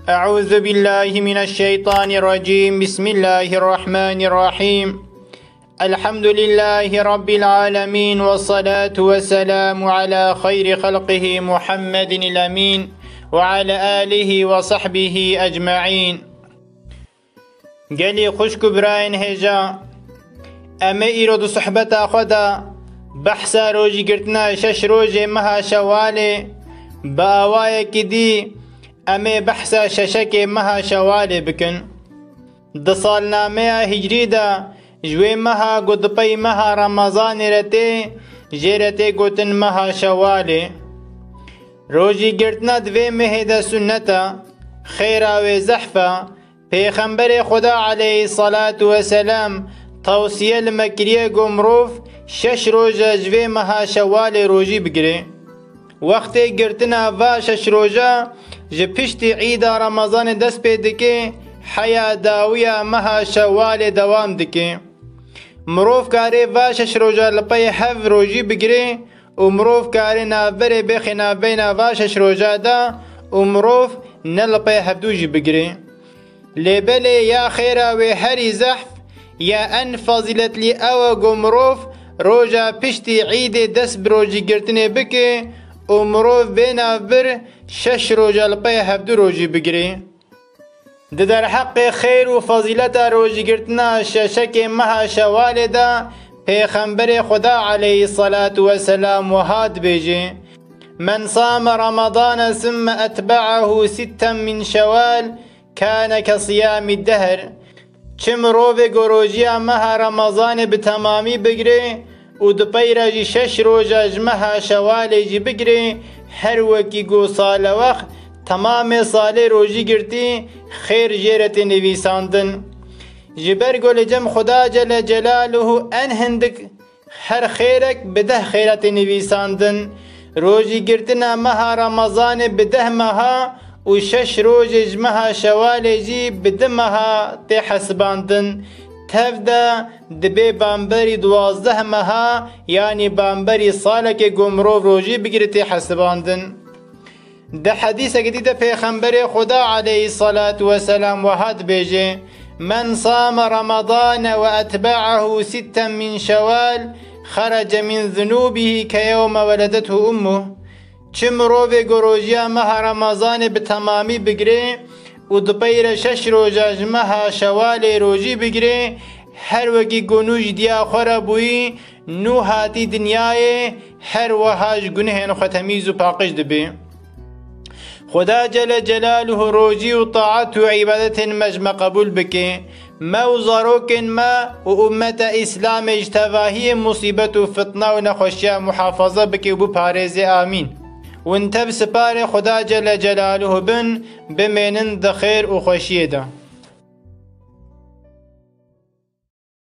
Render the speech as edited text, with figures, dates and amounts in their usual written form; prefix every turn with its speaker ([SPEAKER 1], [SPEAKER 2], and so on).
[SPEAKER 1] أعوذ بالله من الشيطان الرجيم. بسم الله الرحمن الرحيم. الحمد لله رب العالمين، والصلاة والسلام على خير خلقه محمد الأمين وعلى آله وصحبه أجمعين. قالي خشك براين هجا أما إيرود صحبة خدا بحثا روجي قرتنا شش روجي مها شوالي بآوايا كدي أما بحثا ششك مها شوالي بكن دصال ناميا هجري دا جوي مها قدبي مها رمضان رتي جيرتي قوتن مها شوالي روجي قرتنا دوي مهدا سنتا خيرا وزحفا پیغمبر خدا عليه الصلاة والسلام توصیه لمکریه گمروف شش روزه جوی مها شوال روجی بگیره. وقتی گرتنا و شش روزه جه پشت عید رمضان دست پیده که حیا داویه مها شوال دوام دکه. مروف کاری و شش روزه لپای هف روجی بگیره و مروف کاری نابره بخی نابینا و شش روزه دا و مروف نلپای هفدوجی بگیره. لبله یا خیره و هری زحف یا ان فضیلت لی او گمروف روژا پشتی عید دست بروجی گرتنه بکه و مروف بینا بر شش روژا لپای هفدو روژی بگیره. در حق خیر و فضیلت روژی گرتنا ششک مها شوال دا پیغمبر خدا علیه الصلاة والسلام وهاد بیجه من صام رمضان ثم اتبعه ستا من شوال كان كصيام الدهر. چم روز گروجیا مها رمضان به تمامی بگیره و دوپای جی شش روزه مها شوال جی بگیره هر وکی گو سال وقت تمام سال روزی گرتی خیر جیرت نویساندن. جبر گل جم خدا جل جلاله ان هندک هر خیرک بده خیرت نویساندن. روزی گرتنا مها رمضان بده مها و شش روز مها شوال جی بدمها تی حسباندن. تفدا دبی بامبری 12 مها یعنی بامبری سالک گمرو روزی بگیری تی حسباندن. ده حدیث جدید پیغمبر خدا علیه الصلاة والسلام وحد بیجه من صام رمضان و اتبعه ستا من شوال خرج من ذنوبه كيوم ولدته امه. چم روز گروجیا مها رمضان به تمامی بگیره و دوپای شش روزه مها شوال روزی بگیره هر وکی گنوش دیا خورا بوی نو هاتی دنیای هر وهاج گنه ختمیز و پاقش دبی. خدا جل جلاله روزی و طاعت و عبادت مجمع قبول بکه ما و زاروک ما و امت اسلام اجتواهی مصیبت و فتنه و نخوشی محافظه بکه و بپارز آمین. وانت بسپار خدا جل جلاله بن بمینن د خیر و خوشی ده.